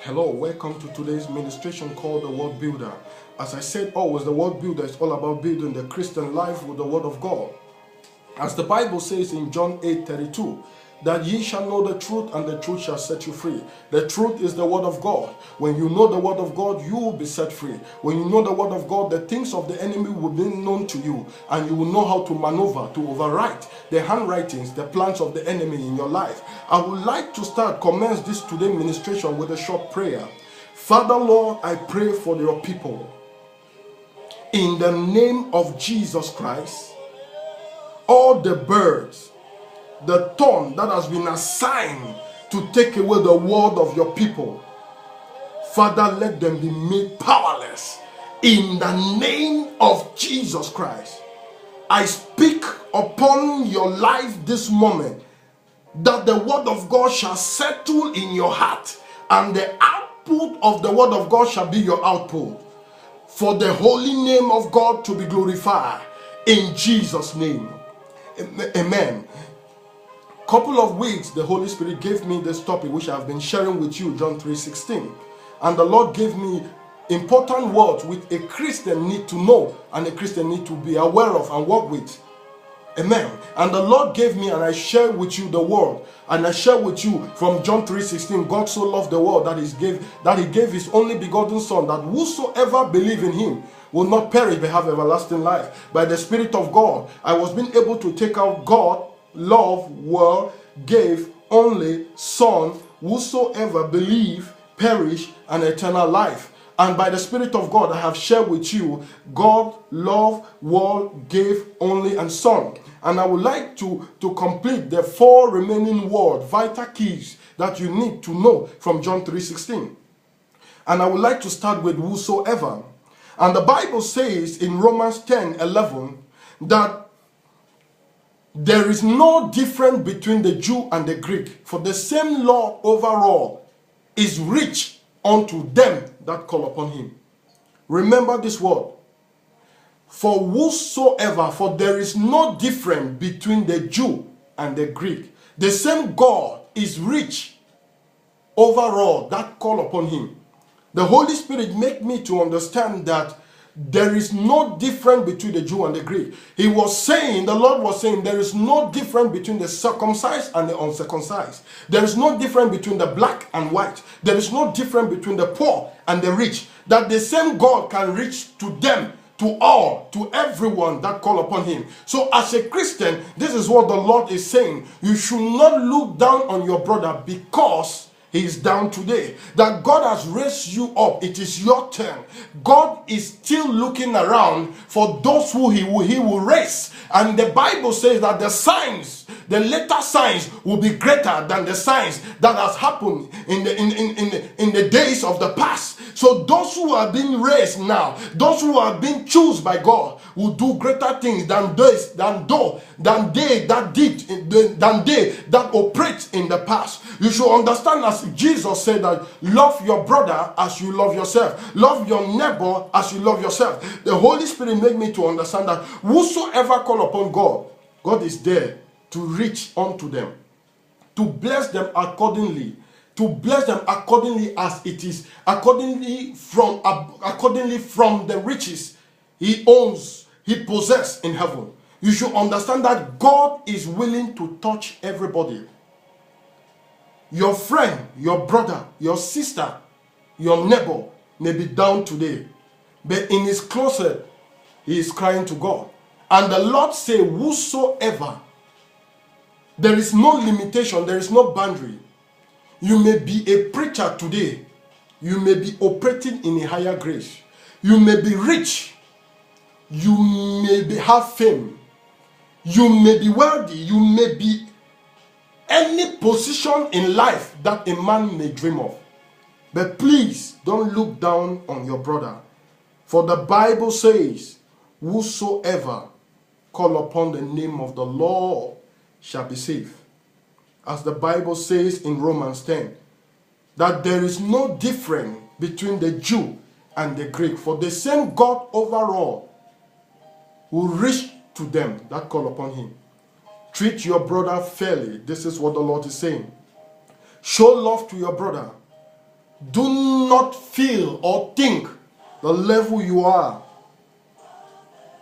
Hello, welcome to today's ministration called The World Builder. As I said always, The World Builder is all about building the Christian life with the Word of God. As the Bible says in John 8:32, that ye shall know the truth and the truth shall set you free. The truth is the Word of God. When you know the Word of God, you will be set free. When you know the Word of God, the things of the enemy will be known to you, and you will know how to maneuver, to overwrite the handwritings, the plans of the enemy in your life. I would like to commence this today ministration with a short prayer. Father Lord, I pray for your people. In the name of Jesus Christ, all the birds, the thorn that has been assigned to take away the word of your people, Father, let them be made powerless in the name of Jesus Christ. I speak upon your life this moment that the word of God shall settle in your heart, and the output of the word of God shall be your output, for the holy name of God to be glorified in Jesus' name. Amen. Couple of weeks, the Holy Spirit gave me this topic which I've been sharing with you, John 3:16. And the Lord gave me important words which a Christian need to know and a Christian need to be aware of and work with. Amen. And the Lord gave me, and I share with you the word, and I share with you from John 3:16. God so loved the world that he gave his only begotten Son, that whosoever believe in him will not perish but have everlasting life. By the Spirit of God, I was being able to take out God, love, world, gave only Son, whosoever believe perish and eternal life. And by the Spirit of God, I have shared with you God, love, world, gave only, and Son. And I would like to complete the four remaining words, vital keys that you need to know from John 3:16. And I would like to start with whosoever. And the Bible says in Romans 10:11 that there is no difference between the Jew and the Greek, for the same Lord overall is rich unto them that call upon him. Remember this word. For whosoever, for there is no difference between the Jew and the Greek. The same God is rich overall that call upon him. The Holy Spirit make me to understand that there is no difference between the Jew and the Greek. The Lord was saying, there is no difference between the circumcised and the uncircumcised. There is no difference between the black and white. There is no difference between the poor and the rich. That the same God can reach to them, to all, to everyone that call upon him. So as a Christian, this is what the Lord is saying. You should not look down on your brother because he is down today. That God has raised you up. It is your turn. God is still looking around for those who he will raise. And the Bible says that the signs, the later signs, will be greater than the signs that has happened in the days of the past. So those who are being raised now, those who are being chosen by God, will do greater things than they that operate in the past. You should understand, as Jesus said, that love your brother as you love yourself. Love your neighbor as you love yourself. The Holy Spirit made me to understand that whosoever call upon God, God is there to reach unto them, to bless them accordingly, as it is, accordingly from the riches he owns, he possesses in heaven. You should understand that God is willing to touch everybody. Your friend, your brother, your sister, your neighbor may be down today, but in his closet, he is crying to God. And the Lord say, whosoever. There is no limitation, there is no boundary. You may be a preacher today. You may be operating in a higher grace. You may be rich. You may have fame. You may be wealthy. You may be any position in life that a man may dream of. But please don't look down on your brother. For the Bible says, whosoever call upon the name of the Lord shall be saved. As the Bible says in Romans 10, that there is no difference between the Jew and the Greek, for the same God overall will reach to them that call upon him. Treat your brother fairly. This is what the Lord is saying. Show love to your brother. Do not feel or think the level you are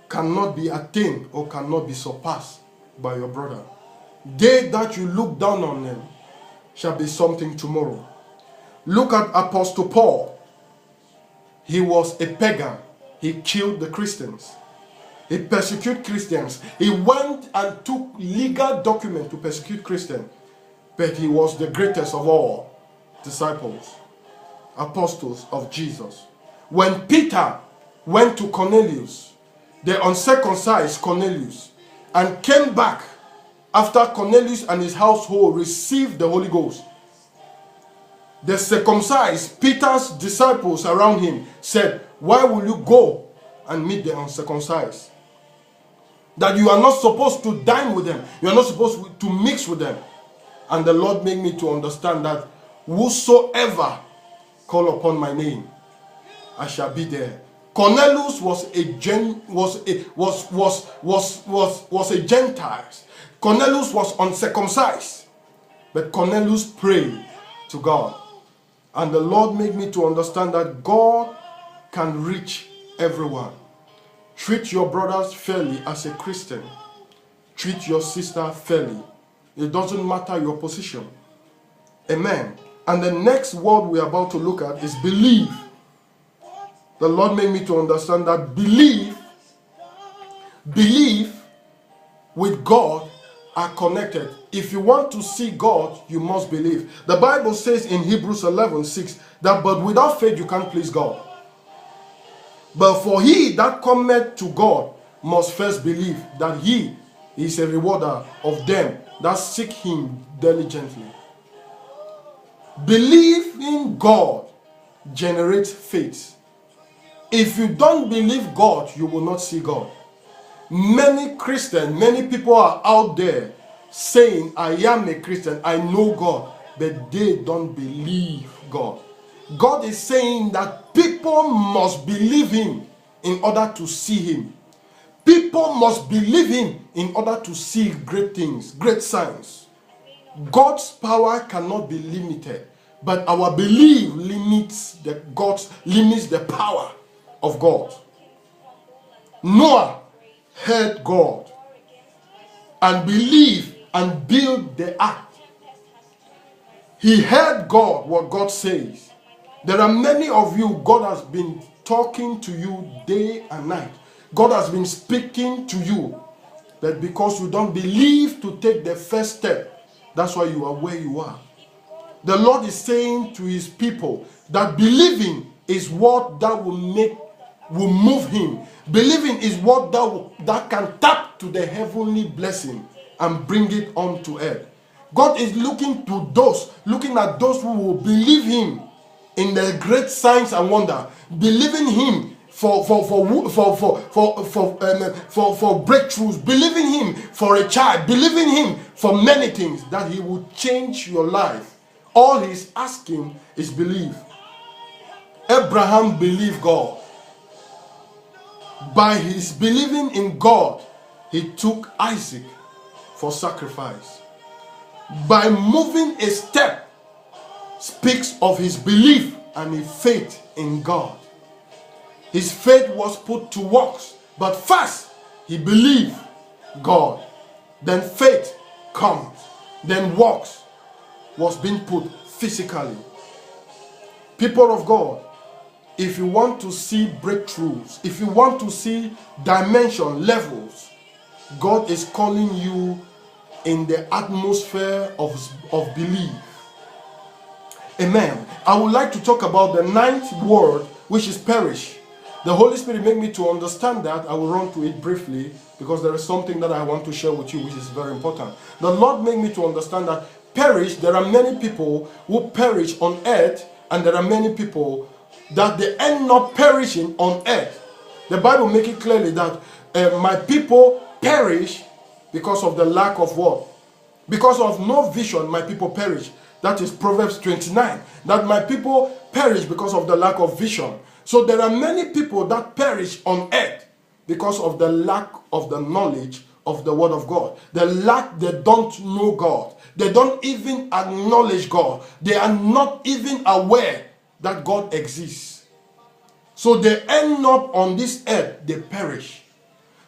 cannot be attained or cannot be surpassed by your brother. They that you look down on them shall be something tomorrow. Look at Apostle Paul. He was a pagan. He killed the Christians. He persecuted Christians. He went and took legal documents to persecute Christians. But he was the greatest of all disciples, apostles of Jesus. When Peter went to Cornelius, the uncircumcised Cornelius, and came back after Cornelius and his household received the Holy Ghost, the circumcised, Peter's disciples around him said, why will you go and meet the uncircumcised? That you are not supposed to dine with them. You are not supposed to mix with them. And the Lord made me to understand that whosoever call upon my name, I shall be there. Cornelius was a Gentile. Cornelius was uncircumcised. But Cornelius prayed to God. And the Lord made me to understand that God can reach everyone. Treat your brothers fairly as a Christian. Treat your sister fairly. It doesn't matter your position. Amen. And the next word we're about to look at is believe. The Lord made me to understand that belief with God are connected. If you want to see God, you must believe. The Bible says in Hebrews 11:6 that but without faith you can't please God. But for he that cometh to God must first believe that he is a rewarder of them that seek him diligently. Believe in God generates faith. If you don't believe God, you will not see God. Many Christians, many people are out there saying, I am a Christian, I know God, but they don't believe God. God is saying that people must believe him in order to see him. People must believe him in order to see great things, great signs. God's power cannot be limited, but our belief limits the power of God. Noah heard God and believed and built the ark. He heard God, what God says. There are many of you, God has been talking to you day and night. God has been speaking to you. But because you don't believe to take the first step, that's why you are where you are. The Lord is saying to his people that believing is what that will move him. Believing is what that can tap to the heavenly blessing and bring it on to earth. God is looking at those who will believe him in the great signs and wonder, believing him for breakthroughs, believing him for a child, believing him for many things, that he will change your life. All he's asking is believe. Abraham believed God. By his believing in God, he took Isaac for sacrifice. By moving a step speaks of his belief and his faith in God. His faith was put to works, but first he believed God. Then faith comes. Then works was being put physically. People of God, if you want to see breakthroughs, if you want to see dimension levels, God is calling you in the atmosphere of belief. Amen. I would like to talk about the ninth word, which is perish. The Holy Spirit made me to understand that. I will run to it briefly because there is something that I want to share with you which is very important. The Lord made me to understand that perish, there are many people who perish on earth, and there are many people that they end up perishing on earth. The Bible makes it clearly that my people perish because of the lack of what? Because of no vision, my people perish. That is Proverbs 29. That my people perish because of the lack of vision. So there are many people that perish on earth because of the lack of the knowledge of the word of God. They don't know God. They don't even acknowledge God. They are not even aware that God exists. So they end up on this earth, they perish.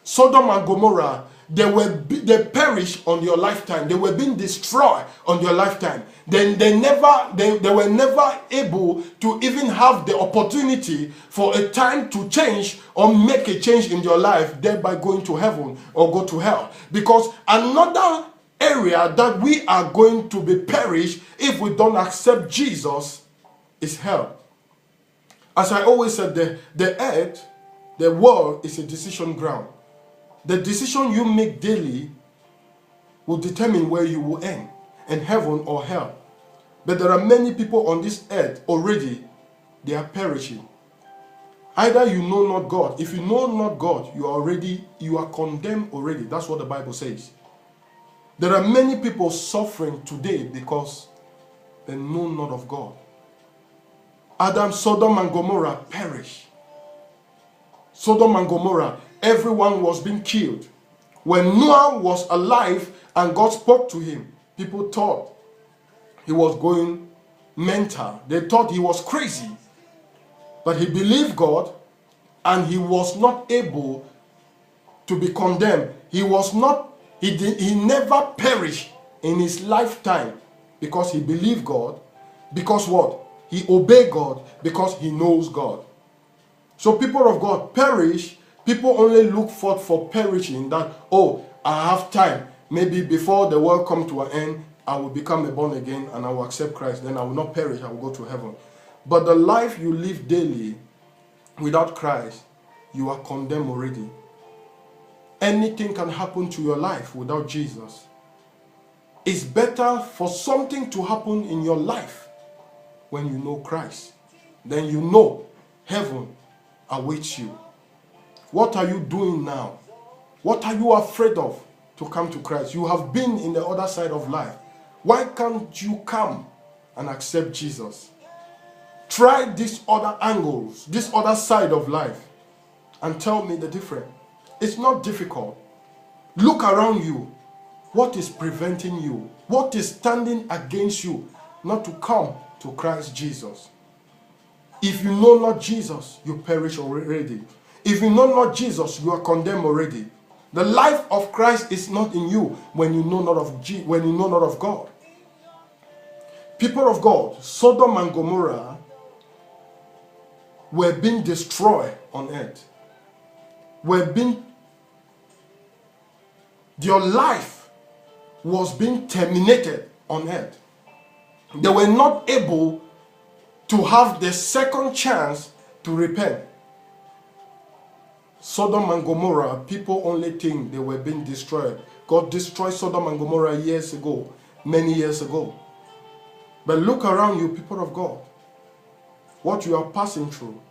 Sodom and Gomorrah, they perish on your lifetime. They were being destroyed on your lifetime. Then they were never able to even have the opportunity for a time to change or make a change in your life, thereby going to heaven or go to hell. Because another area that we are going to be perished if we don't accept Jesus is hell. As I always said, the earth, the world is a decision ground. The decision you make daily will determine where you will end, in heaven or hell. But there are many people on this earth already, they are perishing. Either you know not God. If you know not God, you are condemned already. That's what the Bible says. There are many people suffering today because they know not of God. Sodom and Gomorrah perished. Sodom and Gomorrah, everyone was being killed. When Noah was alive and God spoke to him, people thought he was going mental. They thought he was crazy. But he believed God and he was not able to be condemned. He never perished in his lifetime because he believed God. Because what? He obeyed God because he knows God. So people of God perish. People only look forth for perishing, that, oh, I have time. Maybe before the world come to an end, I will become a born again and I will accept Christ. Then I will not perish, I will go to heaven. But the life you live daily without Christ, you are condemned already. Anything can happen to your life without Jesus. It's better for something to happen in your life when you know Christ. Then you know heaven awaits you. What are you doing now? What are you afraid of to come to Christ? You have been in the other side of life. Why can't you come and accept Jesus? Try these other angles, this other side of life, and tell me the difference. It's not difficult. Look around you. What is preventing you? What is standing against you not to come to Christ Jesus? If you know not Jesus, you perish already. If you know not Jesus, you are condemned already. The life of Christ is not in you when you know not of God. People of God, Sodom and Gomorrah were being destroyed on earth. Their life was being terminated on earth. They were not able to have the second chance to repent. Sodom and Gomorrah, people only think they were being destroyed. God destroyed Sodom and Gomorrah years ago, many years ago. But look around you, people of God. What you are passing through,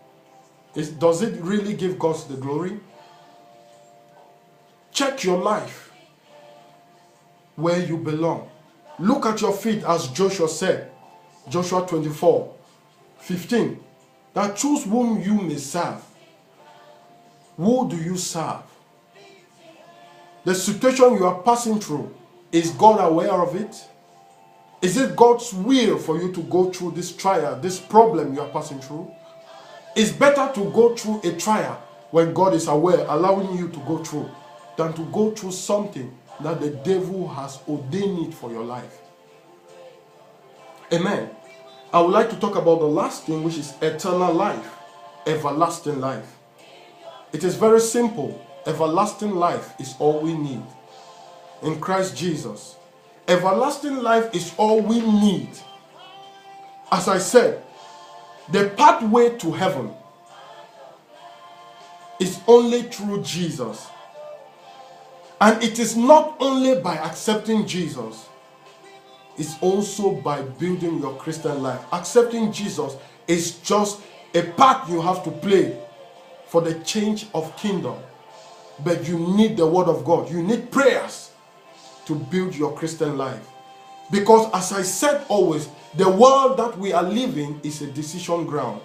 does it really give God the glory? Check your life, where you belong. Look at your feet, as Joshua said, Joshua 24:15. Now choose whom you may serve. Who do you serve? The situation you are passing through, is God aware of it? Is it God's will for you to go through this trial, this problem you are passing through? It's better to go through a trial when God is aware, allowing you to go through, than to go through something that the devil has ordained it for your life. Amen. I would like to talk about the last thing, which is eternal life, everlasting life. It is very simple. Everlasting life is all we need in Christ Jesus. Everlasting life is all we need. As I said, the pathway to heaven is only through Jesus. And it is not only by accepting Jesus, it's also by building your Christian life. Accepting Jesus is just a part you have to play for the change of kingdom. But you need the word of God. You need prayers to build your Christian life. Because as I said always, the world that we are living is a decision ground.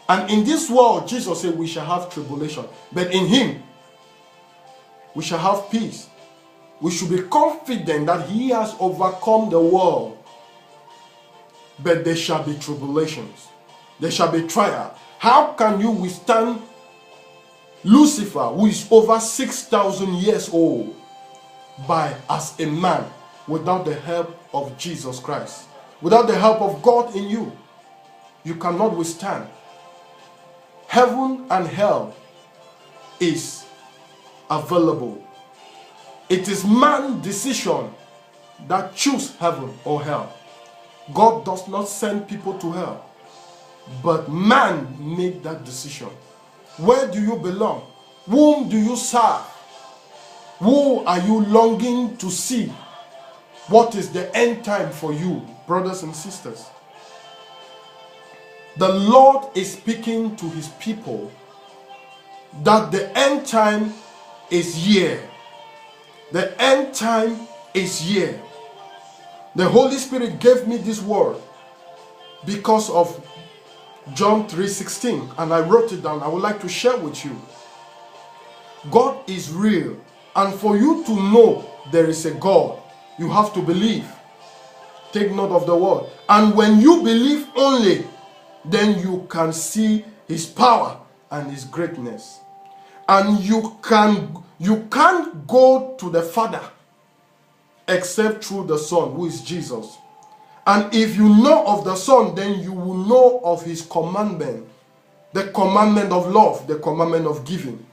And in this world, Jesus said we shall have tribulation. But in him, we shall have peace. We should be confident that he has overcome the world. But there shall be tribulations. There shall be trial. How can you withstand Lucifer, who is over 6,000 years old, as a man, without the help of Jesus Christ? Without the help of God in you, you cannot withstand. Heaven and hell is available. It is man's decision that choose heaven or hell. God does not send people to hell, but man made that decision. Where do you belong? Whom do you serve? Who are you longing to see? What is the end time for you, brothers and sisters? The Lord is speaking to his people that the end time is here. The end time is here. The Holy Spirit gave me this word because of John 3:16, and I wrote it down. I would like to share with you. God is real, and for you to know there is a God, you have to believe. Take note of the word. And when you believe only, then you can see his power and his greatness. And you can't go to the Father except through the Son, who is Jesus. And if you know of the Son, then you will know of his commandment. The commandment of love, the commandment of giving,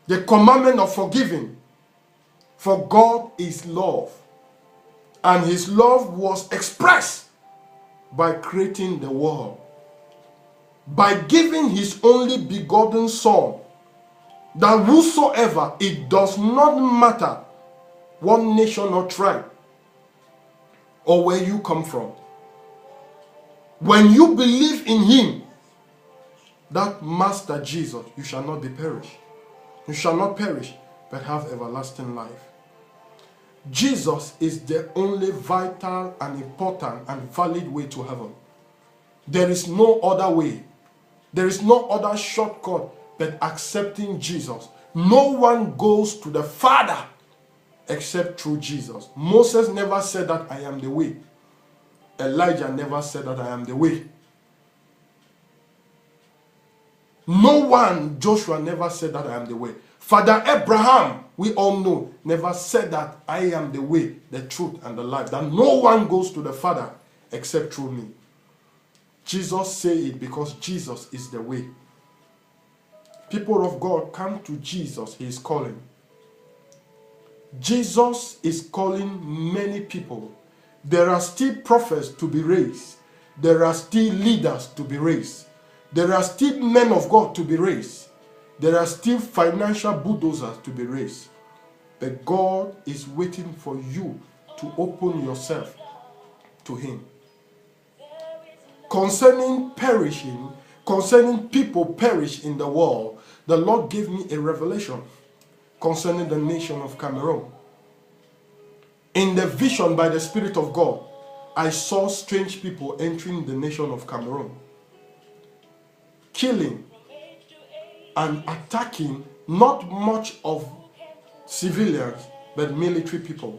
the commandment of forgiving. For God is love. And his love was expressed by creating the world, by giving his only begotten Son, that whosoever, it does not matter what nation or tribe or where you come from, when you believe in him, that Master Jesus, you shall not be perished. You shall not perish, but have everlasting life. Jesus is the only vital and important and valid way to heaven. There is no other way. There is no other shortcut but accepting Jesus. No one goes to the Father except through Jesus. Moses never said that I am the way. Elijah never said that I am the way. No one, Joshua never said that I am the way. Father Abraham, we all know, never said that I am the way, the truth, and the life. That no one goes to the Father except through me. Jesus said it because Jesus is the way. People of God, come to Jesus. He is calling. Jesus is calling many people. There are still prophets to be raised. There are still leaders to be raised. There are still men of God to be raised. There are still financial bulldozers to be raised. But God is waiting for you to open yourself to him. Concerning perishing, concerning people perish in the world, the Lord gave me a revelation concerning the nation of Cameroon. In the vision by the Spirit of God, I saw strange people entering the nation of Cameroon, killing and attacking not much of civilians, but military people.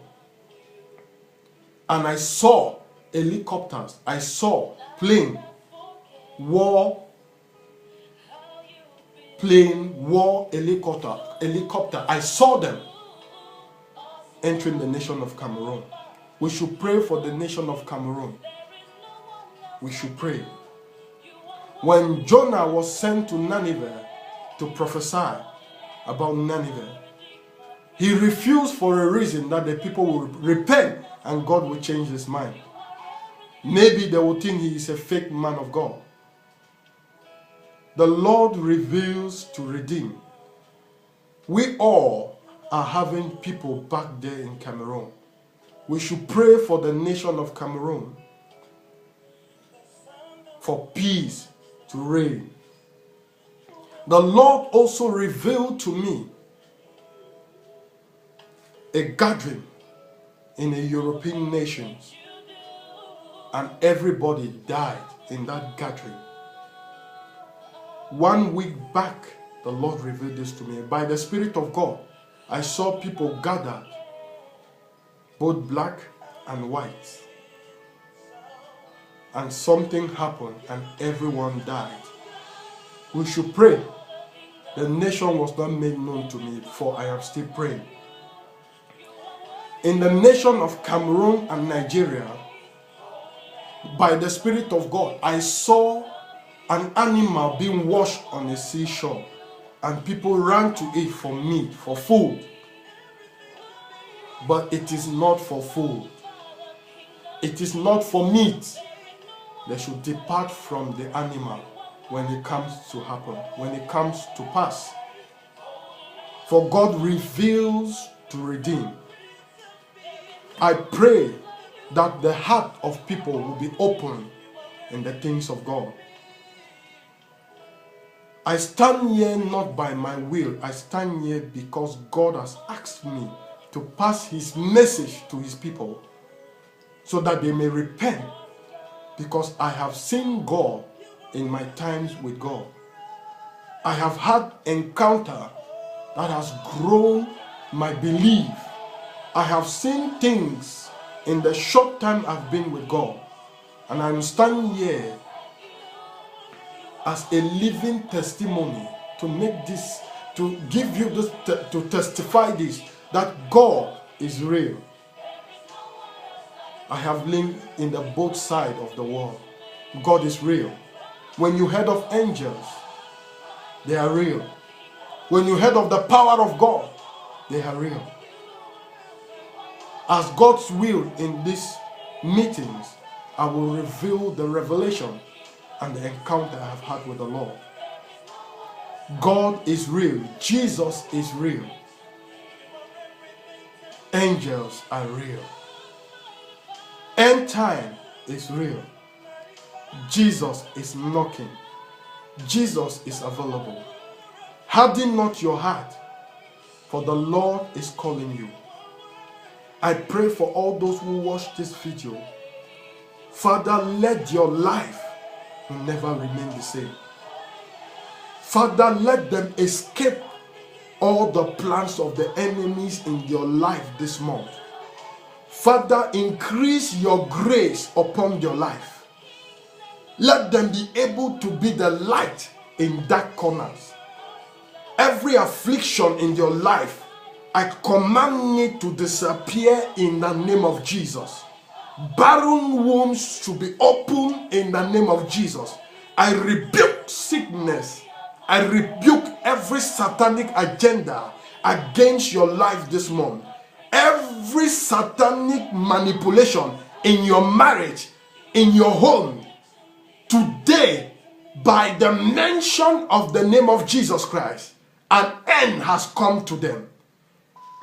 And I saw helicopters, I saw plane, war helicopter. I saw them entering the nation of Cameroon. We should pray for the nation of Cameroon. We should pray. When Jonah was sent to Nineveh to prophesy about Nineveh, he refused for a reason that the people will repent and God will change his mind. Maybe they will think he is a fake man of God. The Lord reveals to redeem. We all are having people back there in Cameroon. We should pray for the nation of Cameroon, for peace to reign. The Lord also revealed to me a gathering in a European nation, and everybody died in that gathering. 1 week back, the Lord revealed this to me. By the Spirit of God, I saw people gathered, both black and white. and something happened and everyone died. We should pray. The nation was not made known to me, for I am still praying. In the nation of Cameroon and Nigeria, by the Spirit of God, I saw an animal being washed on a seashore, and people ran to it for meat, for food. But it is not for food. It is not for meat. They should depart from the animal when it comes to happen, when it comes to pass. For God reveals to redeem. I pray that the heart of people will be open in the things of God. I stand here not by my will. I stand here because God has asked me to pass his message to his people so that they may repent, because I have seen God in my times with God. I have had encounter that has grown my belief. I have seen things in the short time I've been with God, and I'm standing here as a living testimony to make this, to give you this, to testify this, that God is real. I have lived in the both sides of the world. God is real. When you heard of angels, they are real. When you heard of the power of God, they are real. As God's will in these meetings, I will reveal the revelation and the encounter I have had with the Lord. God is real. Jesus is real. Angels are real. End time is real. Jesus is knocking. Jesus is available. Harden not your heart, for the Lord is calling you. I pray for all those who watch this video. Father, let your life never remain the same. Father, let them escape all the plans of the enemies in your life this month. Father, increase your grace upon your life. Let them be able to be the light in dark corners. Every affliction in your life, I command it to disappear in the name of Jesus. Barren wombs should be open in the name of Jesus. I rebuke sickness. I rebuke every satanic agenda against your life this month. Every satanic manipulation in your marriage, in your home, today, by the mention of the name of Jesus Christ, an end has come to them.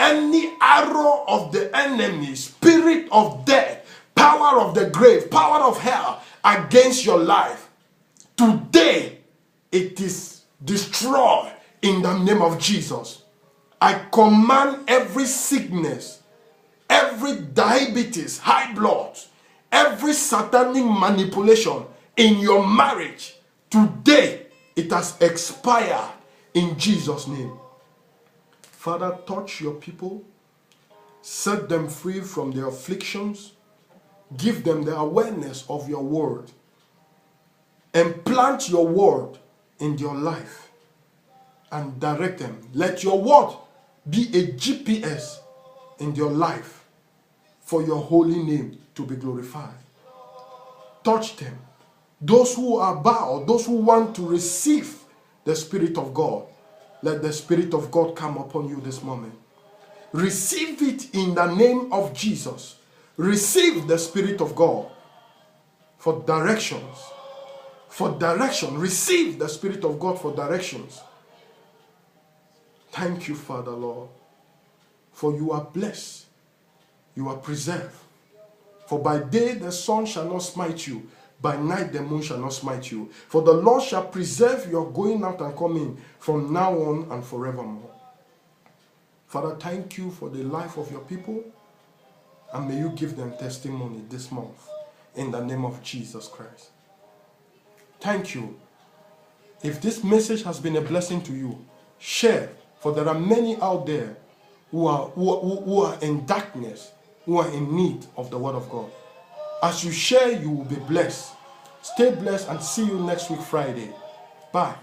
Any arrow of the enemy, spirit of death, power of the grave, power of hell against your life, today it is destroyed in the name of Jesus. I command every sickness, every diabetes, high blood, every satanic manipulation in your marriage, today it has expired in Jesus' name. Father, touch your people, set them free from their afflictions, give them the awareness of your word, and plant your word in your life and direct them. Let your word be a GPS in your life for your holy name to be glorified. Touch them. Those who are bowed, those who want to receive the Spirit of God, let the Spirit of God come upon you this moment. Receive it in the name of Jesus. Receive the Spirit of God for directions. For direction. Receive the Spirit of God for directions. Thank you, Father, Lord, for you are blessed. You are preserved. For by day the sun shall not smite you, by night the moon shall not smite you. For the Lord shall preserve your going out and coming from now on and forevermore. Father, thank you for the life of your people, and may you give them testimony this month in the name of Jesus Christ. Thank you. If this message has been a blessing to you, share, for there are many out there who are in darkness, who are in need of the word of God. As you share, you will be blessed. Stay blessed and see you next week, Friday. Bye.